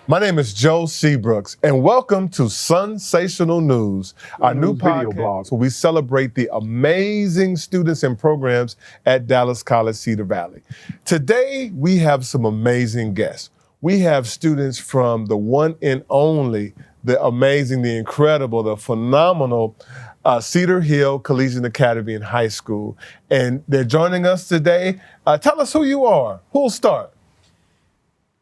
My name is Joe Seabrooks, and welcome to Sunsational News, our new video blog where we celebrate the amazing students and programs at Dallas College, Cedar Valley. Today, we have some amazing guests. We have students from the one and only, the amazing, the incredible, the phenomenal Cedar Hill Collegiate Academy and High School, and they're joining us today. Tell us who you are. Who'll start?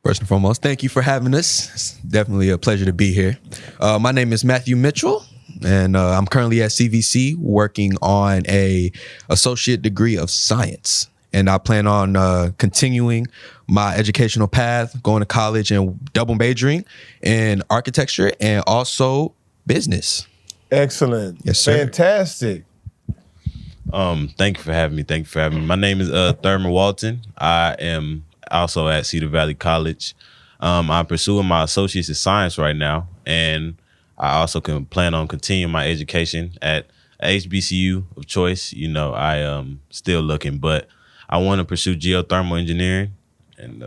First and foremost, thank you for having us. It's definitely a pleasure to be here. My name is Matthew Mitchell, and I'm currently at CVC working on a associate degree of science. And I plan on continuing my educational path, going to college and double majoring in architecture and also business. Excellent. Yes, sir. Fantastic. Thank you for having me. My name is Thurman Walton. I am also at Cedar Valley College. I'm pursuing my associates in science right now, and I also can plan on continuing my education at HBCU of choice. You know, I am still looking, but I want to pursue geothermal engineering. And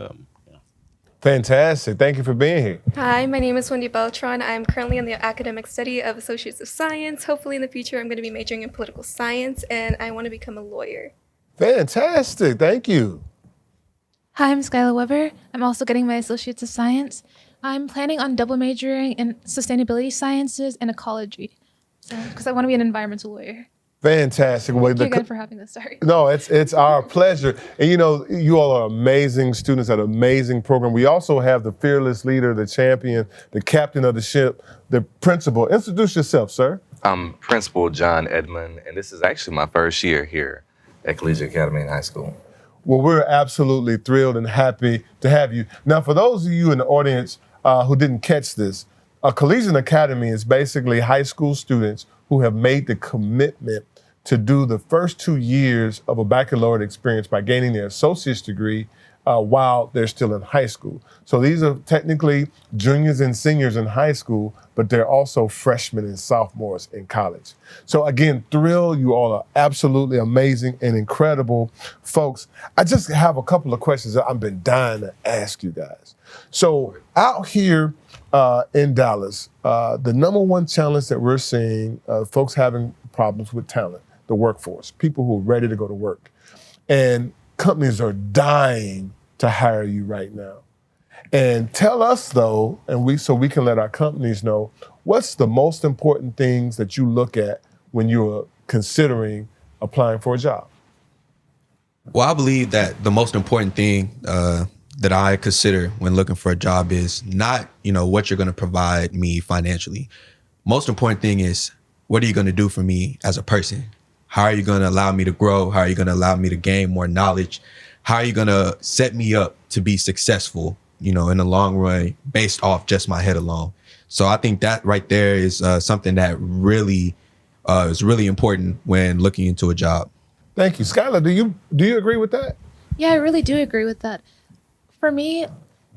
Fantastic. Thank you for being here. Hi, my name is Wendy Beltran. I'm currently in the academic study of Associates of Science. Hopefully in the future, I'm going to be majoring in political science, and I want to become a lawyer. Fantastic. Thank you. Hi, I'm Skylar Weber. I'm also getting my Associates of Science. I'm planning on double majoring in sustainability sciences and ecology, because I want to be an environmental lawyer. Fantastic. Well, Thank you again for having us. Sorry. No, it's our pleasure. And you know, you all are amazing students at an amazing program. We also have the fearless leader, the champion, the captain of the ship, the principal. Introduce yourself, sir. I'm Principal John Edmond, and this is actually my first year here at Collegiate Academy and High School. Well, we're absolutely thrilled and happy to have you. Now, for those of you in the audience who didn't catch this, a Collegiate Academy is basically high school students who have made the commitment to do the first 2 years of a baccalaureate experience by gaining their associate's degree while they're still in high school. So these are technically juniors and seniors in high school, but they're also freshmen and sophomores in college. So again, thrilled. You all are absolutely amazing and incredible folks. I just have a couple of questions that I've been dying to ask you guys. So out here in Dallas, the number one challenge that we're seeing, folks having problems with talent, the workforce, people who are ready to go to work. And companies are dying to hire you right now. And tell us though, so we can let our companies know, what's the most important things that you look at when you're considering applying for a job? Well, I believe that the most important thing that I consider when looking for a job is not, what you're going to provide me financially. Most important thing is, what are you going to do for me as a person? How are you going to allow me to grow? How are you going to allow me to gain more knowledge? How are you going to set me up to be successful, in the long run, based off just my head alone? So I think that right there is something that really is really important when looking into a job. Thank you. Skylar, do you agree with that? Yeah, I really do agree with that. For me,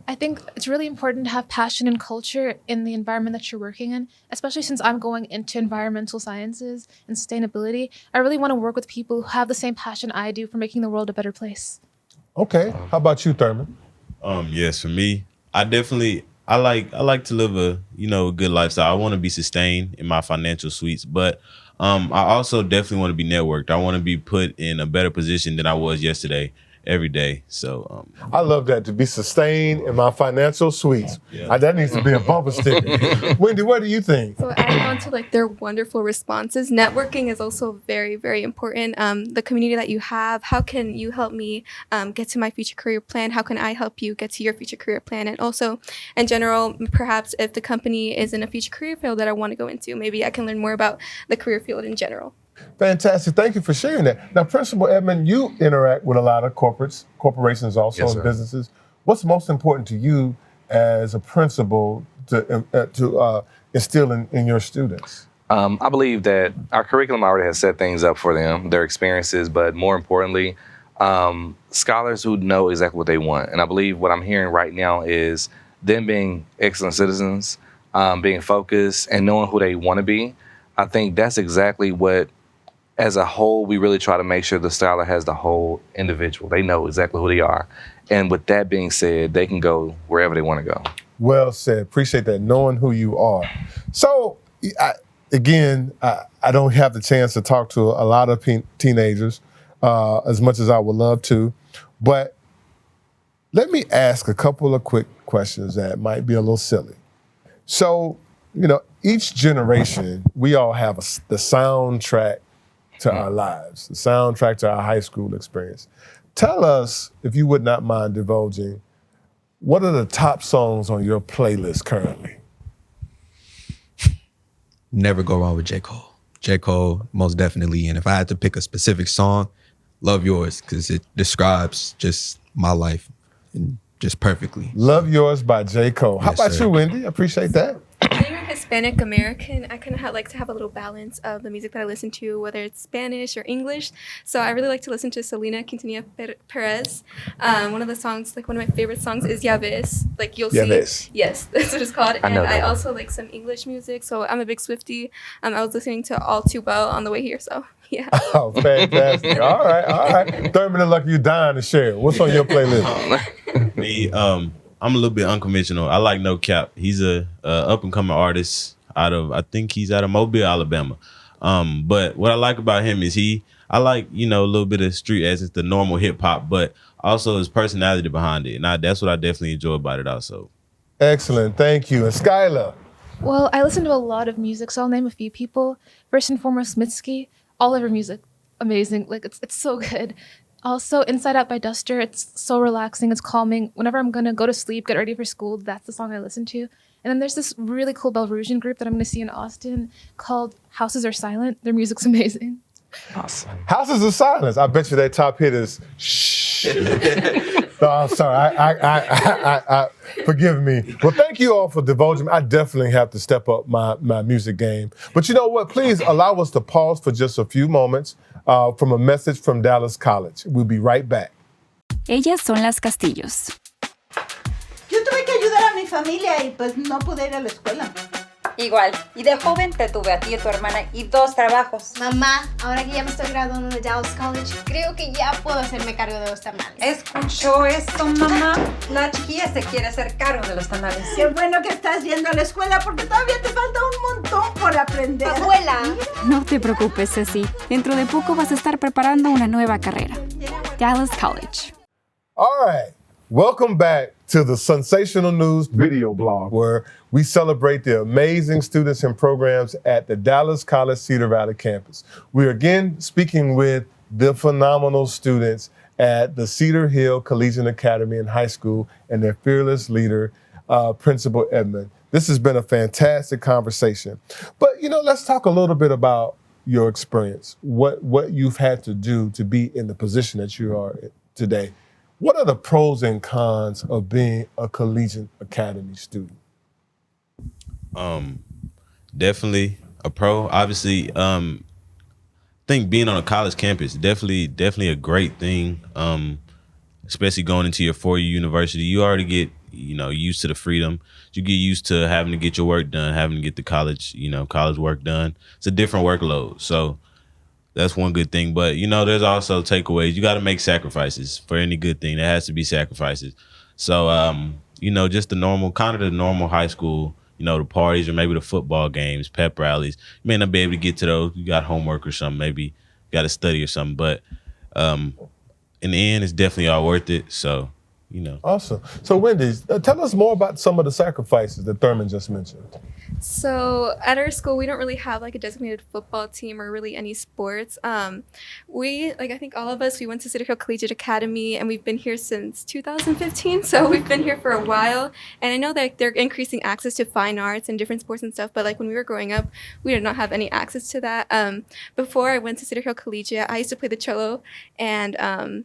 I think it's really important to have passion and culture in the environment that you're working in, especially since I'm going into environmental sciences and sustainability. I really want to work with people who have the same passion I do for making the world a better place. Okay. How about you, Thurman? yes, for me, I like to live a good lifestyle. I want to be sustained in my financial suites, but I also definitely want to be networked. I want to be put in a better position than I was yesterday, every day. So I love that, to be sustained in my financial suites. Yeah. That needs to be a bumper sticker. Wendy, what do you think? So adding on to their wonderful responses, networking is also very, very important. The community that you have, how can you help me get to my future career plan? How can I help you get to your future career plan? And also, in general, perhaps if the company is in a future career field that I want to go into, maybe I can learn more about the career field in general. Fantastic. Thank you for sharing that. Now, Principal Edmond, you interact with a lot of corporations also, Yes, and sir. businesses. What's most important to you as a principal to instill in your students? I believe that our curriculum already has set things up for them, their experiences, but more importantly, scholars who know exactly what they want. And I believe what I'm hearing right now is them being excellent citizens, being focused, and knowing who they want to be. I think that's exactly what, as a whole, we really try to make sure the scholar has the whole individual. They know exactly who they are. And with that being said, they can go wherever they want to go. Well said. Appreciate that, knowing who you are. So, I don't have the chance to talk to a lot of teenagers as much as I would love to, but let me ask a couple of quick questions that might be a little silly. So, each generation, we all have the soundtrack to our lives, the soundtrack to our high school experience. Tell us, if you would not mind divulging, what are the top songs on your playlist currently? Never go wrong with J. Cole. J. Cole, most definitely. And if I had to pick a specific song, Love Yours, because it describes just my life and just perfectly. Love Yours by J. Cole. How about sir. you, Wendy? Appreciate that. Being a Hispanic American, I kind of like to have a little balance of the music that I listen to, whether it's Spanish or English. So I really like to listen to Selena Quintanilla Perez. One of the songs, like one of my favorite songs is Ya Ves. Like you'll Ya see. Ves. Yes, that's what it's called. I know And I that one. also like some English music. So I'm a big Swiftie. I was listening to All Too Well on the way here. So yeah. Oh, fantastic. All right. Thurman and Lucky, you dying to share. What's on your playlist? Me, I'm a little bit unconventional. I like No Cap. He's a up and coming artist I think he's out of Mobile, Alabama. But what I like about him is I like, a little bit of street as it's the normal hip hop, but also his personality behind it. And that's what I definitely enjoy about it also. Excellent. Thank you. And Skylar? Well, I listen to a lot of music, so I'll name a few people. First and foremost, Mitski. All of her music, amazing. Like, it's so good. Also, Inside Out by Duster. It's so relaxing. It's calming. Whenever I'm going to go to sleep, get ready for school, that's the song I listen to. And then there's this really cool Belarusian group that I'm going to see in Austin called Houses Are Silent. Their music's amazing. Awesome. Houses of Silence. I bet you their top hit is shh. No, I'm sorry. I forgive me. Well, thank you all for divulging. I definitely have to step up my music game. But you know what? Please allow us to pause for just a few moments from a message from Dallas College. We'll be right back. Ellas son las Castillos. Yo tuve que ayudar a mi familia y pues no pude ir a la escuela. Igual, y de joven te tuve a ti y a tu hermana y 2 trabajos. Mamá, ahora que ya me estoy graduando de Dallas College, creo que ya puedo hacerme cargo de los tamales. ¿Escuchó eso, mamá? La chiquilla se quiere hacer cargo de los tamales. Qué bueno que estás yendo a la escuela porque todavía te falta un montón por aprender. Abuela. No te preocupes, Ceci. Dentro de poco vas a estar preparando una nueva carrera. Dallas College. All right. Welcome back to the Sunsational News video blog, where we celebrate the amazing students and programs at the Dallas College Cedar Valley campus. We're again speaking with the phenomenal students at the Cedar Hill Collegiate Academy and High School and their fearless leader, Principal Edmond. This has been a fantastic conversation. But, let's talk a little bit about your experience, what you've had to do to be in the position that you are today. What are the pros and cons of being a Collegiate Academy student? Definitely a pro. Obviously, I think being on a college campus, definitely a great thing. Especially going into your 4-year university, you already get, used to the freedom. You get used to having to get your work done, having to get the college work done. It's a different workload. So that's one good thing. But, there's also takeaways. You got to make sacrifices for any good thing. There has to be sacrifices. So, just the normal high school, the parties or maybe the football games, pep rallies. You may not be able to get to those. You got homework or something. Maybe you got to study or something. But in the end, it's definitely all worth it. So, Awesome. So, Wendy, tell us more about some of the sacrifices that Thurman just mentioned. So at our school, we don't really have like a designated football team or really any sports. I think all of us, we went to Cedar Hill Collegiate Academy and we've been here since 2015. So we've been here for a while. And I know that they're increasing access to fine arts and different sports and stuff. But like when we were growing up, we did not have any access to that. Before I went to Cedar Hill Collegiate, I used to play the cello, and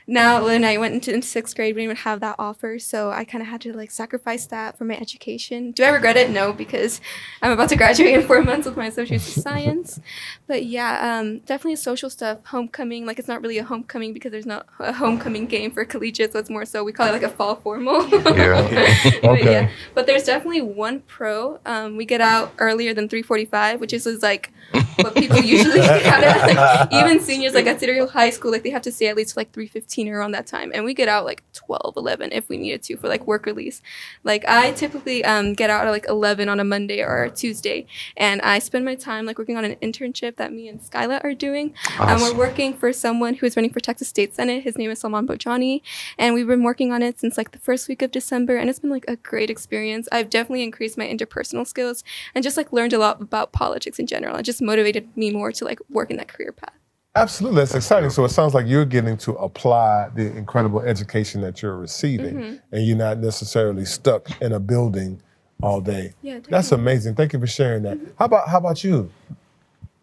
now when I went into 6th grade, we didn't even have that offer, so I kind of had to like sacrifice that for my education. Do I regret it? No, because I'm about to graduate in 4 months with my Associate's in Science. But yeah, definitely social stuff, homecoming. Like it's not really a homecoming because there's not a homecoming game for collegiate, so it's more so we call it like a fall formal. Okay. But there's definitely one pro. We get out earlier than 3:45, which is like what people usually get out at. Like, even seniors like at Cedar Hill High School, like they have to stay at least like 3:15. 15 around that time, and we get out like 12, 11 if we needed to for like work release. Like I typically get out at like 11 on a Monday or a Tuesday, and I spend my time like working on an internship that me and Skyla are doing. Awesome. We're working for someone who is running for Texas State Senate. His name is Salman Bojani, and we've been working on it since like the first week of December, and it's been like a great experience. I've definitely increased my interpersonal skills and just like learned a lot about politics in general. It just motivated me more to like work in that career path. Absolutely, that's exciting. So it sounds like you're getting to apply the incredible education that you're receiving, and you're not necessarily stuck in a building all day. Yeah, that's amazing. Thank you for sharing that. How about you?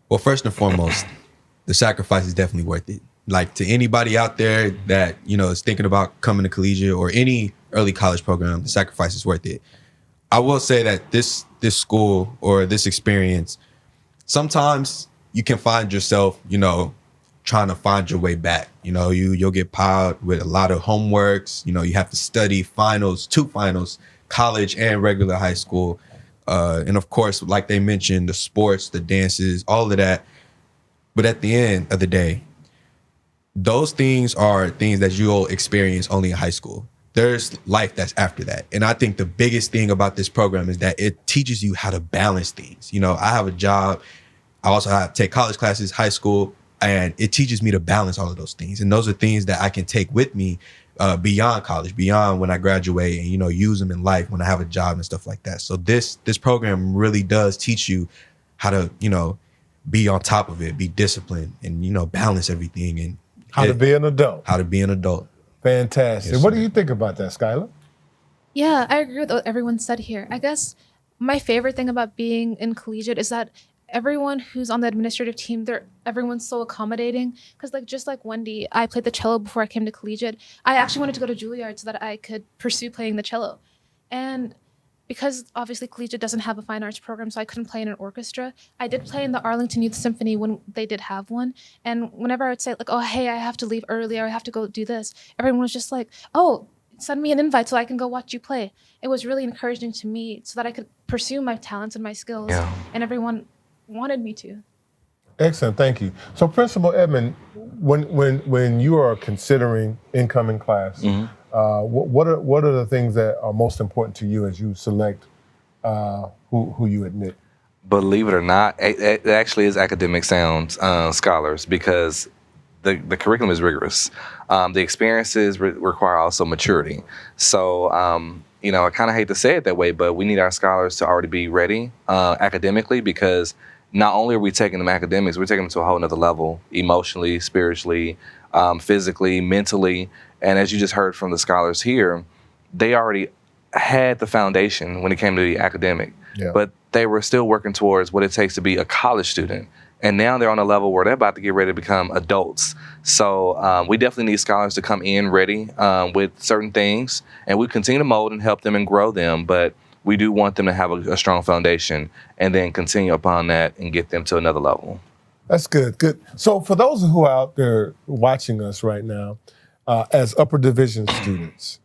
Well, first and foremost, the sacrifice is definitely worth it. Like to anybody out there that, you know, is thinking about coming to Collegiate or any early college program, the sacrifice is worth it. I will say that this school or this experience, sometimes you can find yourself, you know, trying to find your way back. You know, you'll get piled with a lot of homeworks. You know, you have to study finals, 2 finals, college and regular high school. And of course, like they mentioned, the sports, the dances, all of that. But at the end of the day, those things are things that you'll experience only in high school. There's life that's after that. And I think the biggest thing about this program is that it teaches you how to balance things. You know, I have a job. I also have to take college classes, high school, and it teaches me to balance all of those things. And those are things that I can take with me beyond college, beyond when I graduate, and, you know, use them in life when I have a job and stuff like that. So this program really does teach you how to, you know, be on top of it, be disciplined, and, you know, balance everything. And How to be an adult. How to be an adult. Fantastic. Yes, What sir. do you think about that, Skylar? Yeah, I agree with what everyone said here. I guess my favorite thing about being in Collegiate is that everyone who's on the administrative team, everyone's so accommodating. Because just like Wendy, I played the cello before I came to Collegiate. I actually wanted to go to Juilliard so that I could pursue playing the cello. And because obviously Collegiate doesn't have a fine arts program, so I couldn't play in an orchestra, I did play in the Arlington Youth Symphony when they did have one. And whenever I would say like, oh, hey, I have to leave early, or I have to go do this, everyone was just like, oh, send me an invite so I can go watch you play. It was really encouraging to me so that I could pursue my talents and my skills. Yeah. And everyone wanted me to. Excellent, thank you. So Principal Edmond, when you are considering incoming class, what are the things that are most important to you as you select who you admit? Believe it or not, it actually is academic sound scholars, because the curriculum is rigorous. The experiences require also maturity. So, you know, I kind of hate to say it that way, but we need our scholars to already be ready academically, because not only are we taking them academics, we're taking them to a whole nother level, emotionally, spiritually, physically, mentally. And as you just heard from the scholars here, they already had the foundation when it came to the academic, but they were still working towards what it takes to be a college student. And now they're on a level where they're about to get ready to become adults. So we definitely need scholars to come in ready with certain things, and we continue to mold and help them and grow them. But we do want them to have a strong foundation and then continue upon that and get them to another level. That's good, good. So for those who are out there watching us right now, as upper division students,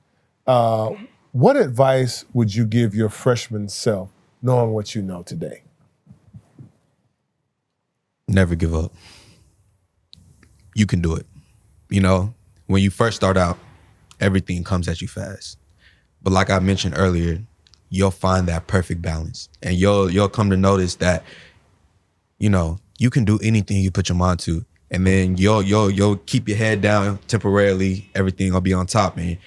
what advice would you give your freshman self knowing what you know today? Never give up. You can do it. You know, when you first start out, everything comes at you fast. But like I mentioned earlier, you'll find that perfect balance. And you'll come to notice that, you know, you can do anything you put your mind to. And then you'll keep your head down temporarily. Everything will be on top. And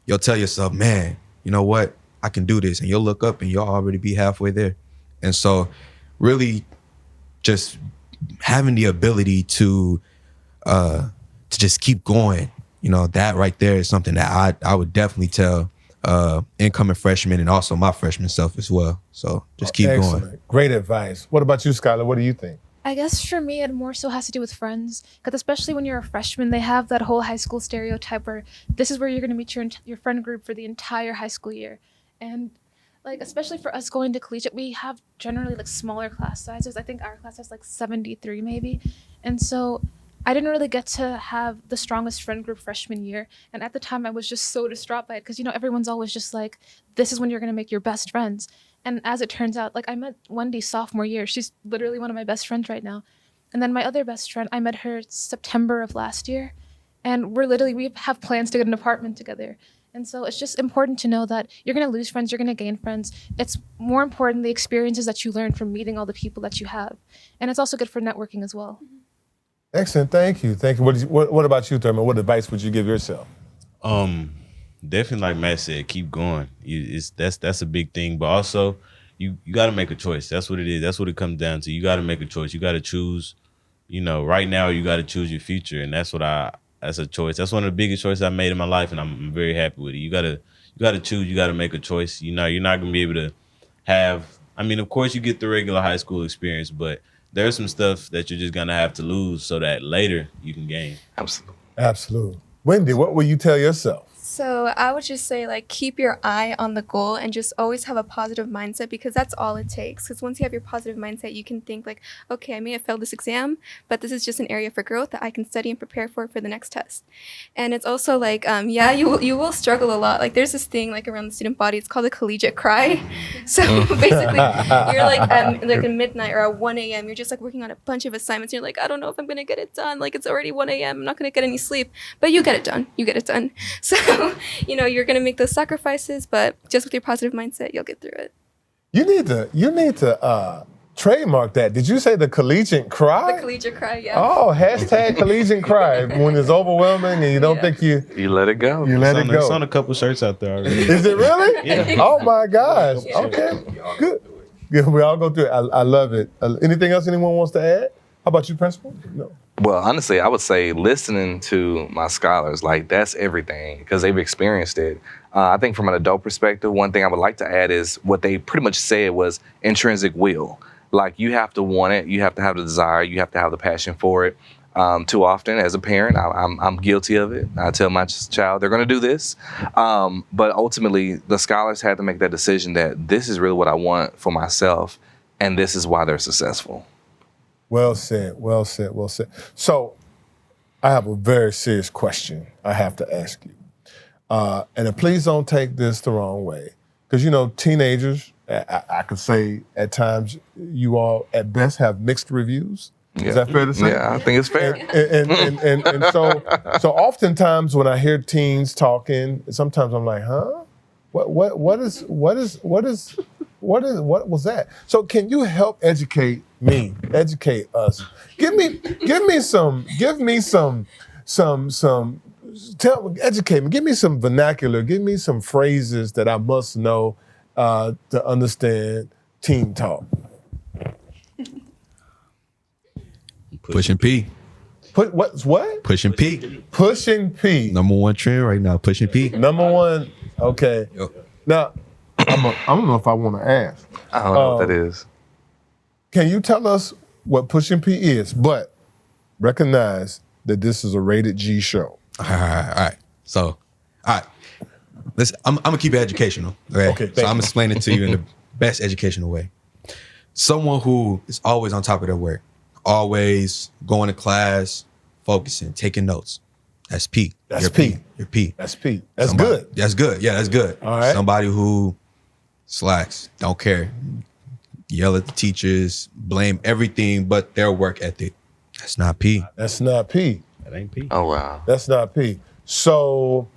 you'll tell yourself, man, you know what? I can do this. And you'll look up and you'll already be halfway there. And so really just having the ability to just keep going, you know, that right there is something that I would definitely tell incoming freshmen and also my freshman self as well. So just keep going. Great advice. What about you, Skylar? What do you think? I guess for me, it more so has to do with friends. Because especially when you're a freshman, they have that whole high school stereotype where this is where you're going to meet your friend group for the entire high school year. And like, especially for us going to Collegiate, we have generally like smaller class sizes. I think our class has like 73 maybe. And so I didn't really get to have the strongest friend group freshman year. And at the time I was just so distraught by it because, you know, everyone's always just like, this is when you're going to make your best friends. And as it turns out, like I met Wendy sophomore year. She's literally one of my best friends right now. And then my other best friend, I met her September of last year. And we have plans to get an apartment together. And so it's just important to know that you're going to lose friends, you're going to gain friends. It's more important the experiences that you learn from meeting all the people that you have. And it's also good for networking as well. Excellent, thank you. What about you, Thurman? What advice would you give yourself? Definitely, like Matt said, keep going. That's a big thing, but also you got to make a choice. That's what it is. That's what it comes down to. You got to make a choice. You got to choose. Right now you got to choose your future, and that's a choice. That's one of the biggest choices I made in my life, and I'm very happy with it. You gotta choose. You gotta make a choice. You're not gonna be able to have. I mean, of course, you get the regular high school experience, but there's some stuff that you're just gonna have to lose so that later you can gain. Absolutely. Wendy, what will you tell yourself? So I would just say, like, keep your eye on the goal and just always have a positive mindset, because that's all it takes. Because once you have your positive mindset, you can think like, okay, I may have failed this exam, but this is just an area for growth that I can study and prepare for the next test. And it's also like, you will struggle a lot. Like, there's this thing like around the student body, it's called the collegiate cry. So basically, you're like at midnight or at 1 a.m., you're just like working on a bunch of assignments. And you're like, I don't know if I'm gonna get it done. Like, it's already 1 a.m. I'm not gonna get any sleep, but you get it done. You get it done. So you're going to make those sacrifices, but just with your positive mindset, you'll get through it. You need to trademark that. Did you say the collegiate cry? The collegiate cry, yeah. Oh, hashtag collegiate cry. When it's overwhelming and you don't think you let it go. You let it go. It's on a couple shirts out there already. Is it really? Yeah. Oh my gosh. Okay. Good. Yeah, we all go through it. I love it. Anything else anyone wants to add? How about you, Principal? No. Well, honestly, I would say listening to my scholars, like, that's everything, because they've experienced it. I think from an adult perspective, one thing I would like to add is what they pretty much said was intrinsic will. Like, you have to want it, you have to have the desire, you have to have the passion for it. Too often, as a parent, I'm guilty of it. I tell my child they're going to do this. But ultimately, the scholars had to make that decision that this is really what I want for myself, and this is why they're successful. Well said, well said, well said. So I have a very serious question I have to ask you. And please don't take this the wrong way. Because, teenagers, I could say at times you all at best have mixed reviews. Yeah. Is that fair to say? Yeah, I think it's fair. And so oftentimes when I hear teens talking, sometimes I'm like, huh? What was that? So can you help educate us? Educate me. Give me some vernacular. Give me some phrases that I must know to understand teen talk. Pushing P. What? Pushing P. Pushing P. Number one trend right now. Pushing P. Number one. Okay. Yep. Now, I don't know if I want to ask. I don't know what that is. Can you tell us what Pushing P is? But recognize that this is a rated G show. All right. So, all right. I'm going to keep it educational. Okay. So I'm going to explain it to you in the best educational way. Someone who is always on top of their work, always going to class, focusing, taking notes. That's P. That's P. You're P. That's P. That's good. That's good. Yeah, that's good. All right. Somebody who slacks, don't care, yell at the teachers, blame everything but their work ethic. That's not P. That's not P. That ain't P. Oh, wow. That's not P. So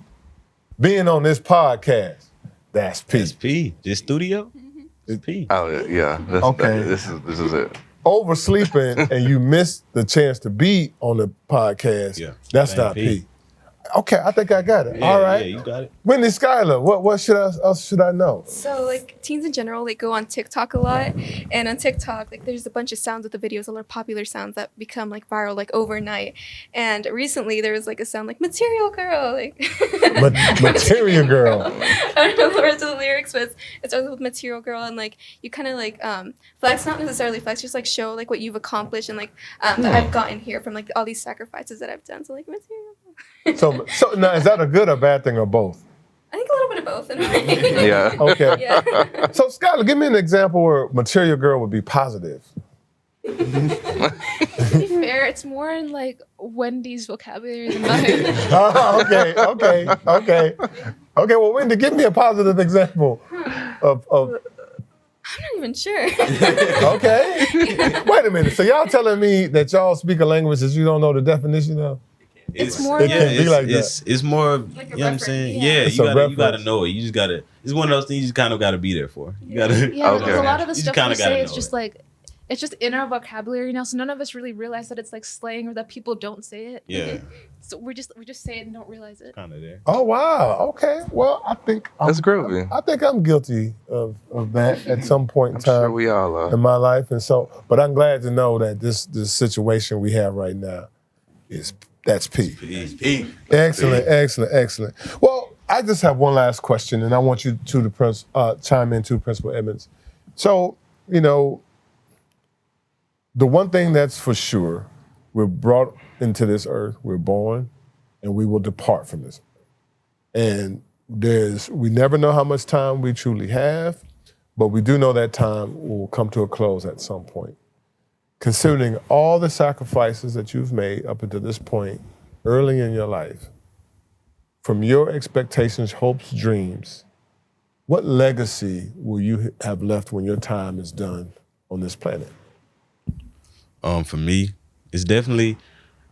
being on this podcast, that's P. That's P. This studio? It's P. Oh, yeah. Okay. This is it. Oversleeping and you missed the chance to be on the podcast, that's not P. Okay, I think I got it. Yeah, all right. Yeah, you got it. Wendy Schuyler, what should I know? So, like, teens in general, they go on TikTok a lot. And on TikTok, like, there's a bunch of sounds with the videos, a lot of popular sounds that become, like, viral, like, overnight. And recently, there was, like, a sound like, material girl. Like, Material girl. I don't know the rest of the lyrics, but it starts with material girl. And, like, you kind of, like, flex, not necessarily flex, just, like, show, like, what you've accomplished and, like, that I've gotten here from, like, all these sacrifices that I've done. So, like, material. So now, is that a good or bad thing or both? I think a little bit of both in a way. Yeah. Okay. Yeah. So, Skylar, give me an example where material girl would be positive. To be fair, it's more in like Wendy's vocabulary than mine. Okay. Well, Wendy, give me a positive example of. I'm not even sure. Okay. Wait a minute. So y'all telling me that y'all speak a language that you don't know the definition of? It's more It like, can be like that. It's more, Like a you know what I'm reference, saying? yeah. Yeah, It's you a gotta reference. know it. You just gotta. It's one of those things you just kind of gotta be there for. You gotta. yeah, Okay. because a lot of the You just stuff kinda we gotta say is know just it. like, it's just in our vocabulary now, so none of us really realize that it's like slang or that people don't say it. Yeah, So we just say it and don't realize it. kind of there. Oh wow. Okay. Well, I think That's groovy. I think I'm guilty of that at some point in I'm time sure we all are. in my life, and so. But I'm glad to know that this situation we have right now that's P. Excellent. Well, I just have one last question, and I want you to chime in too, Principal Edmonds. So, the one thing that's for sure, we're brought into this earth, we're born, and we will depart from this. And we never know how much time we truly have, but we do know that time will come to a close at some point. Considering all the sacrifices that you've made up until this point, early in your life, from your expectations, hopes, dreams, what legacy will you have left when your time is done on this planet? For me, it's definitely.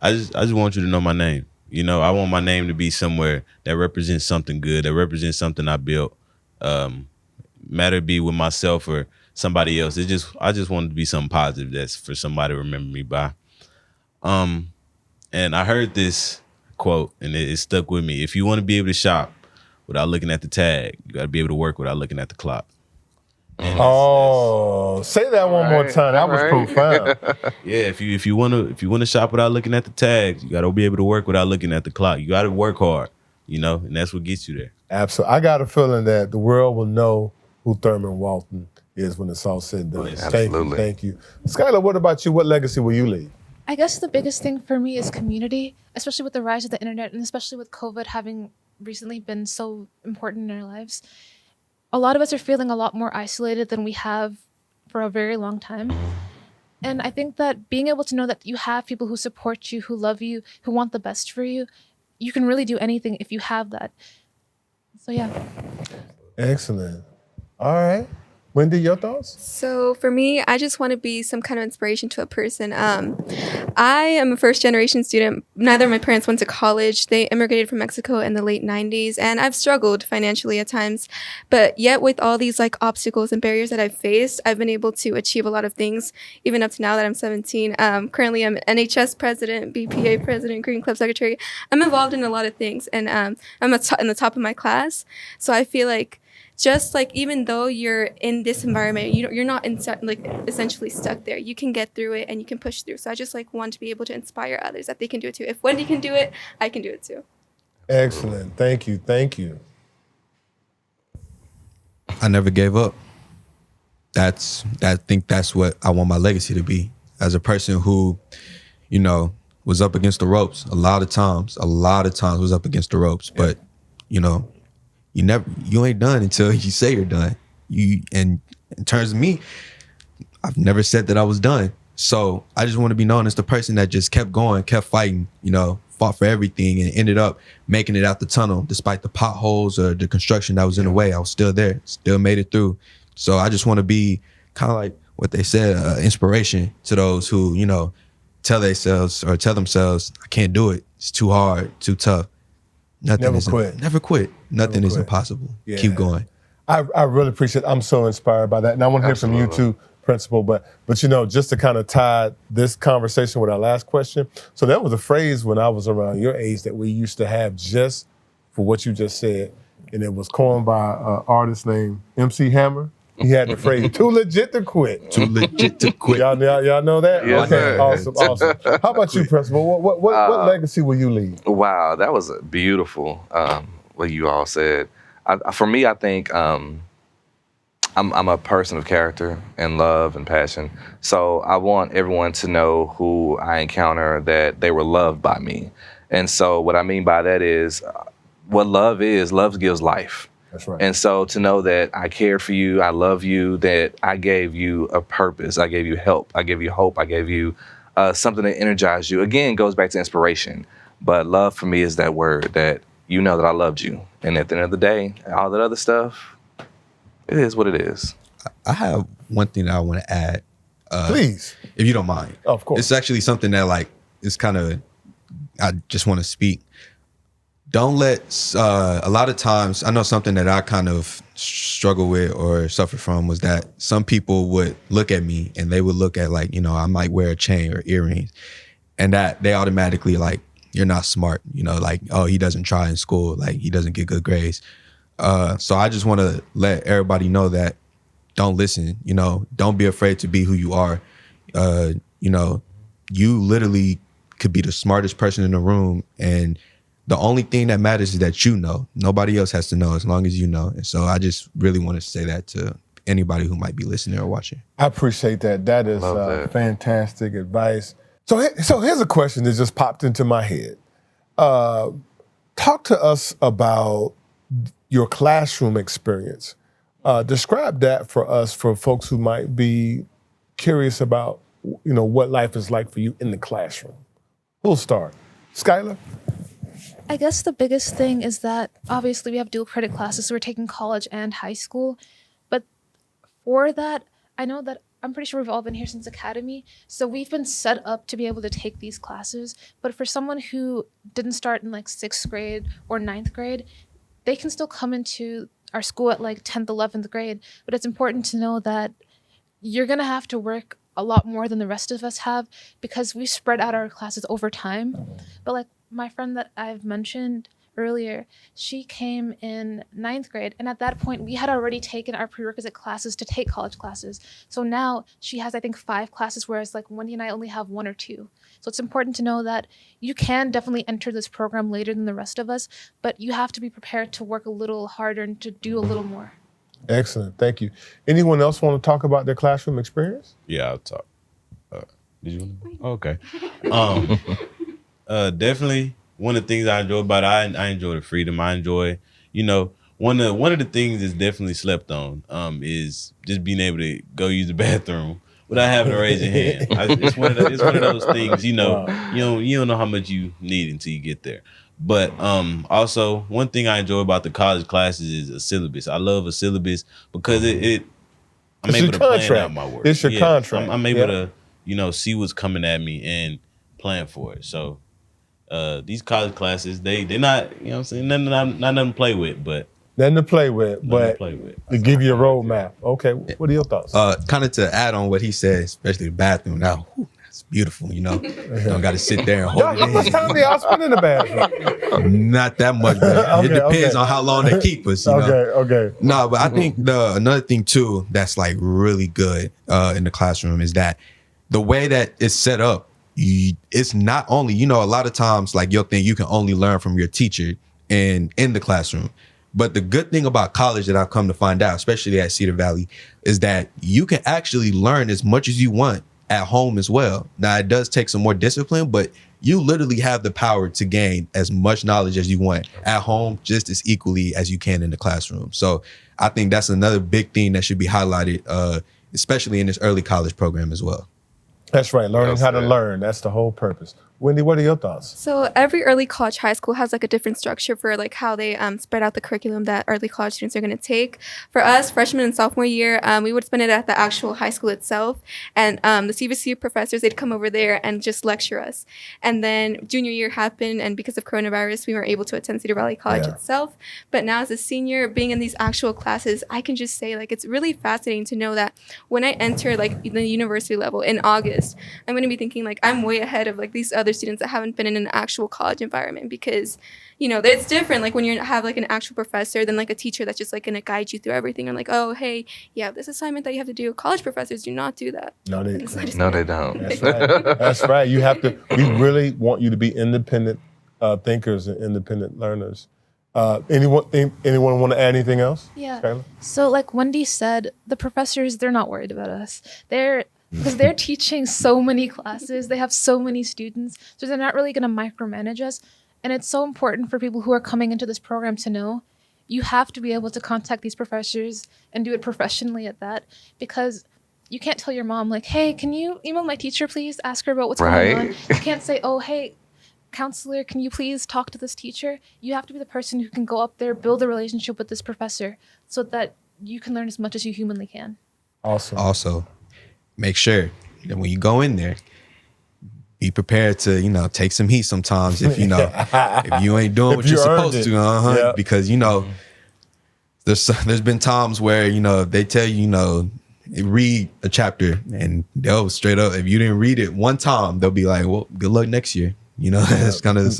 I just want you to know my name. I want my name to be somewhere that represents something good, that represents something I built. Matter it be with myself or somebody else. I just want it to be something positive that's for somebody to remember me by. And I heard this quote and it stuck with me. If you want to be able to shop without looking at the tag, you got to be able to work without looking at the clock. Say that one more time. That was profound. Yeah, if you want to shop without looking at the tags, you got to be able to work without looking at the clock. You got to work hard, and that's what gets you there. Absolutely. I got a feeling that the world will know who Thurman Walton is when it's all said and done. Absolutely. Thank you. Skylar, what about you? What legacy will you leave? I guess the biggest thing for me is community, especially with the rise of the internet and especially with COVID having recently been so important in our lives. A lot of us are feeling a lot more isolated than we have for a very long time. And I think that being able to know that you have people who support you, who love you, who want the best for you, you can really do anything if you have that. So yeah. Excellent. All right. Wendy, your thoughts? So for me, I just want to be some kind of inspiration to a person. I am a first-generation student. Neither of my parents went to college. They immigrated from Mexico in the late 90s, and I've struggled financially at times. But yet with all these obstacles and barriers that I've faced, I've been able to achieve a lot of things, even up to now that I'm 17. Currently, I'm NHS president, BPA president, Green Club secretary. I'm involved in a lot of things, and I'm in the top of my class. So I feel like just even though you're in this environment, you're not essentially stuck there. You can get through it and you can push through. So I just want to be able to inspire others that they can do it too. If Wendy can do it, I can do it too. Excellent. Thank you. I never gave up. I think that's what I want my legacy to be. As a person who, was up against the ropes a lot of times was up against the ropes, but you ain't done until you say you're done. And in terms of me, I've never said that I was done. So I just want to be known as the person that just kept going, kept fighting, fought for everything and ended up making it out the tunnel despite the potholes or the construction that was in the way. I was still there, still made it through. So I just want to be kind of like what they said, inspiration to those who, tell themselves, I can't do it. It's too hard, too tough. Never quit. Nothing is impossible. Yeah. Keep going. I really appreciate it. I'm so inspired by that. And I want to hear from you too, Principal. But just to kind of tie this conversation with our last question. So that was a phrase when I was around your age that we used to have just for what you just said. And it was coined by an artist named MC Hammer. He had the phrase, too legit to quit. Too legit to quit. Y'all know that? Yes, okay, sir. Awesome. How about you, Principal? What legacy will you leave? Wow, that was beautiful, what you all said. For me, I think I'm a person of character and love and passion. So I want everyone to know who I encounter that they were loved by me. And so what I mean by that is what love gives life. That's right. And so to know that I cared for you, I love you, that I gave you a purpose, I gave you help, I gave you hope, I gave you something that energized you. Again, goes back to inspiration. But love for me is that word that you know that I loved you. And at the end of the day, all that other stuff, it is what it is. I have one thing that I want to add. Please. If you don't mind. Of course. It's actually something that it's kind of I just want to speak. Don't let, a lot of times, I know something that I kind of struggle with or suffer from was that some people would look at me and they would look at like, I might wear a chain or earrings, and that they automatically like, you're not smart, like, oh, he doesn't try in school, like he doesn't get good grades. So I just want to let everybody know that don't listen, don't be afraid to be who you are. You literally could be the smartest person in the room, and the only thing that matters is that nobody else has to know as long as you know. And so I just really want to say that to anybody who might be listening or watching. I appreciate that. That is fantastic advice. So here's a question that just popped into my head. Talk to us about your classroom experience. Describe that for us, for folks who might be curious about, what life is like for you in the classroom. Who'll start? Skylar? I guess the biggest thing is that obviously we have dual credit classes, so we're taking college and high school. But for that, I know that I'm pretty sure we've all been here since academy, so we've been set up to be able to take these classes. But for someone who didn't start in like 6th grade or 9th grade, they can still come into our school at like 10th, 11th grade. But it's important to know that you're going to have to work a lot more than the rest of us have because we spread out our classes over time. But like my friend that I've mentioned earlier, she came in 9th grade, and at that point we had already taken our prerequisite classes to take college classes. So now she has, I think, 5 classes, whereas like Wendy and I only have 1 or 2. So it's important to know that you can definitely enter this program later than the rest of us, but you have to be prepared to work a little harder and to do a little more. Excellent, thank you. Anyone else want to talk about their classroom experience? Yeah, I'll talk. Did you want to? Okay. Definitely one of the things I enjoy about it, I enjoy the freedom. I enjoy, one of the things that's definitely slept on is just being able to go use the bathroom without having to raise your hand. It's one of those things, you don't know how much you need until you get there. But also one thing I enjoy about the college classes is a syllabus. I love a syllabus because I'm able to plan out my work. It's your contract. I'm able to, see what's coming at me and plan for it. So these college classes, they're not, I'm saying, nothing to play with, but nothing to play with, but to give you a roadmap. Okay, what are your thoughts? Kind of to add on what he said, especially the bathroom. Now, it's beautiful, you don't got to sit there and hold it in. How much time do y'all spend in the bathroom? Not that much, but it depends on how long they keep us. Okay. No, but I think another thing too that's like really good in the classroom is that the way that it's set up, it's not only, a lot of times like you'll think you can only learn from your teacher and in the classroom. But the good thing about college that I've come to find out, especially at Cedar Valley, is that you can actually learn as much as you want at home as well. Now, it does take some more discipline, but you literally have the power to gain as much knowledge as you want at home just as equally as you can in the classroom. So I think that's another big thing that should be highlighted, especially in this early college program as well. That's right, learning how to learn. That's the whole purpose. Wendy, what are your thoughts? So every early college high school has like a different structure for like how they spread out the curriculum that early college students are going to take. For us, freshman and sophomore year, we would spend it at the actual high school itself. And the CVC professors, they'd come over there and just lecture us. And then junior year happened, and because of coronavirus, we weren't able to attend Cedar Valley College itself. But now as a senior, being in these actual classes, I can just say like it's really fascinating to know that when I enter like the university level in August, I'm going to be thinking like I'm way ahead of like these other students that haven't been in an actual college environment because, it's different. Like when you have like an actual professor than like a teacher that's just like going to guide you through everything. And like, oh, hey, you have this assignment that you have to do. College professors do not do that. No, they don't. That's right. That's right. You have to. We really want you to be independent thinkers and independent learners. Anyone want to add anything else? Yeah. Skylar? So like Wendy said, the professors, they're not worried about us. Because they're teaching so many classes, they have so many students, so they're not really going to micromanage us. And it's so important for people who are coming into this program to know you have to be able to contact these professors and do it professionally at that, because you can't tell your mom like, hey, can you email my teacher, please? Ask her about what's going on. You can't say, oh, hey, counselor, can you please talk to this teacher? You have to be the person who can go up there, build a relationship with this professor so that you can learn as much as you humanly can. Awesome. Also, make sure that when you go in there, be prepared to, take some heat sometimes if if you ain't doing what you're supposed to. Yeah. Because there's been times where they tell you read a chapter, and they'll straight up, if you didn't read it one time, they'll be like, well, good luck next year. That's kind of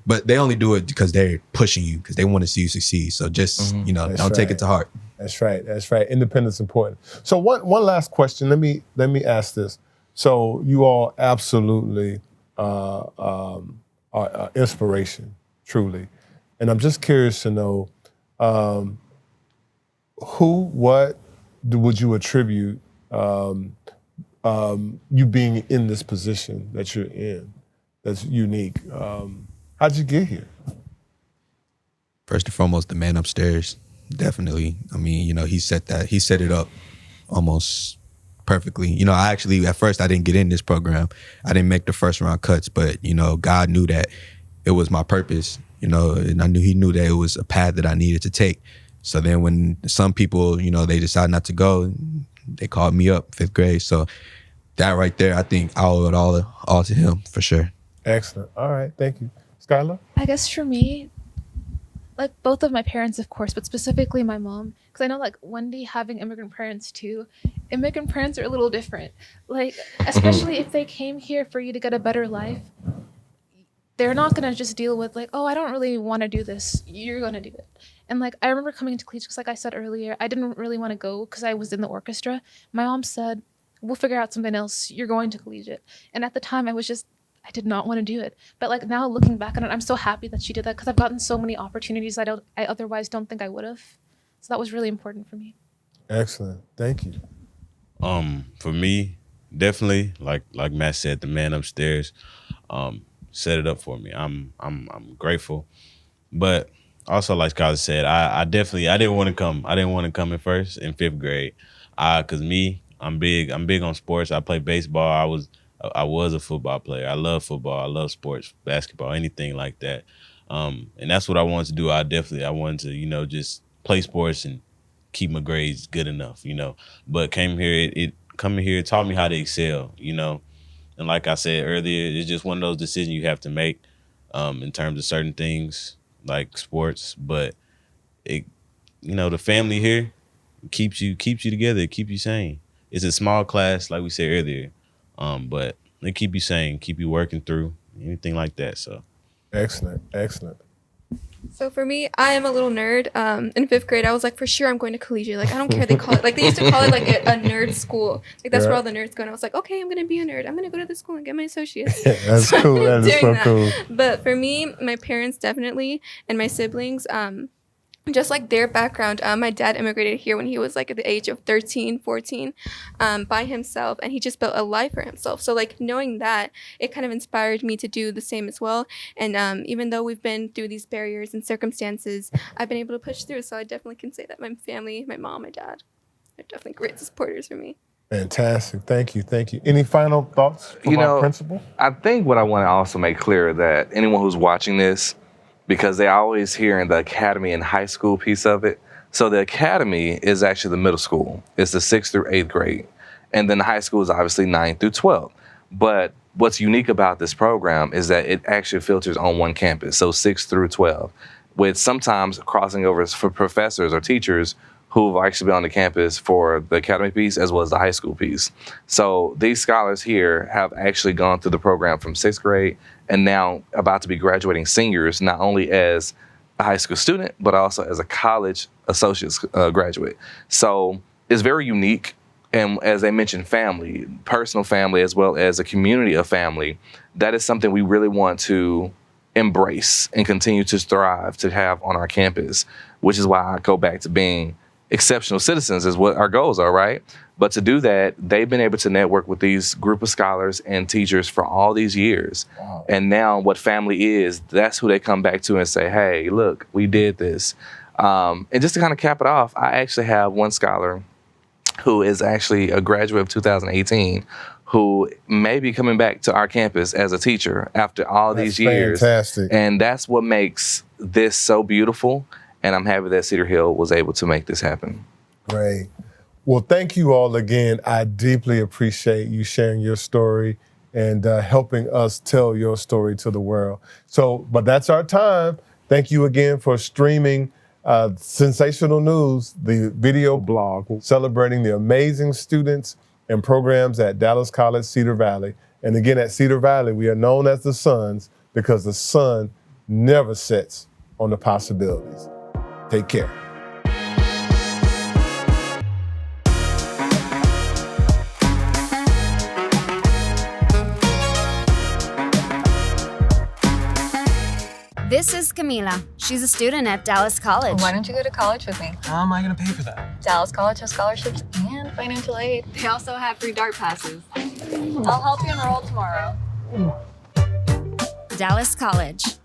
but they only do it because they're pushing you, because they want to see you succeed. So just don't take it to heart. That's right. Independence is important. So one last question. Let me ask this. So you all absolutely are inspiration, truly, and I'm just curious to know what would you attribute you being in this position that you're in that's unique? How'd you get here? First and foremost, the man upstairs, definitely. I mean, he set it up almost perfectly. I actually, at first, I didn't get in this program. I didn't make the first round cuts, but, God knew that it was my purpose, and he knew that it was a path that I needed to take. So then when some people, they decide not to go, they called me up 5th grade. So that right there, I think I owe it all to him, for sure. Excellent. All right. Thank you. Skylar? I guess for me, like both of my parents, of course, but specifically my mom, because I know like Wendy having immigrant parents too, immigrant parents are a little different. Like, especially if they came here for you to get a better life, they're not going to just deal with like, oh, I don't really want to do this. You're going to do it. And like, I remember coming to Collegiate, because like I said earlier, I didn't really want to go because I was in the orchestra. My mom said, we'll figure out something else. You're going to Collegiate. And at the time I did not want to do it. But like now looking back on it, I'm so happy that she did that, because I've gotten so many opportunities I otherwise don't think I would have. So that was really important for me. Excellent. Thank you. For me, definitely, like Matt said, the man upstairs set it up for me. I'm grateful. But also, like Skylar said, I didn't want to come. I didn't want to come in 5th grade. Cause I'm big on sports. I play baseball. I was a football player. I love football. I love sports, basketball, anything like that. And that's what I wanted to do. I wanted to, just play sports and keep my grades good enough, But coming here taught me how to excel, And like I said earlier, it's just one of those decisions you have to make in terms of certain things like sports. But the family here keeps you together, keep you sane. It's a small class, like we said earlier. But they keep you sane, keep you working through anything like that. So, excellent. So for me, I am a little nerd. In 5th grade, I was like, for sure, I'm going to Collegiate. Like, I don't care. They call it like they used to call it like a nerd school. Like that's where all the nerds go. And I was like, okay, I'm gonna be a nerd. I'm gonna go to this school and get my associates. That's cool. That is so cool. But for me, my parents definitely, and my siblings, just like their background, my dad immigrated here when he was like at the age of 13, 14, by himself, and he just built a life for himself. So like knowing that, it kind of inspired me to do the same as well. And even though we've been through these barriers and circumstances, I've been able to push through. So I definitely can say that my family, my mom, my dad, are definitely great supporters for me. Fantastic. Thank you. Any final thoughts from our principal? I think what I want to also make clear that anyone who's watching this, because they always hear in the academy and high school piece of it. So the academy is actually the middle school. It's the 6th through 8th grade. And then the high school is obviously 9th through 12th. But what's unique about this program is that it actually filters on one campus, so 6th through 12, with sometimes crossing over for professors or teachers who've actually been on the campus for the academy piece as well as the high school piece. So these scholars here have actually gone through the program from 6th grade and now about to be graduating seniors, not only as a high school student, but also as a college associate's graduate. So it's very unique. And as I mentioned, family, personal family, as well as a community of family, that is something we really want to embrace and continue to strive to have on our campus, which is why I go back to being exceptional citizens is what our goals are, right? But to do that, they've been able to network with these group of scholars and teachers for all these years. Wow. And now what family is, that's who they come back to and say, hey, look, we did this. And just to kind of cap it off, I actually have one scholar who is actually a graduate of 2018 who may be coming back to our campus as a teacher after all these years. Fantastic. And that's what makes this so beautiful. And I'm happy that Cedar Hill was able to make this happen. Great. Well, thank you all again. I deeply appreciate you sharing your story and helping us tell your story to the world. So, but that's our time. Thank you again for streaming Sunsational News, the video blog celebrating the amazing students and programs at Dallas College, Cedar Valley. And again, at Cedar Valley, we are known as the Suns because the sun never sets on the possibilities. Take care. This is Camila. She's a student at Dallas College. Why don't you go to college with me? How am I going to pay for that? Dallas College has scholarships and financial aid. They also have free dart passes. I'll help you enroll tomorrow. Dallas College.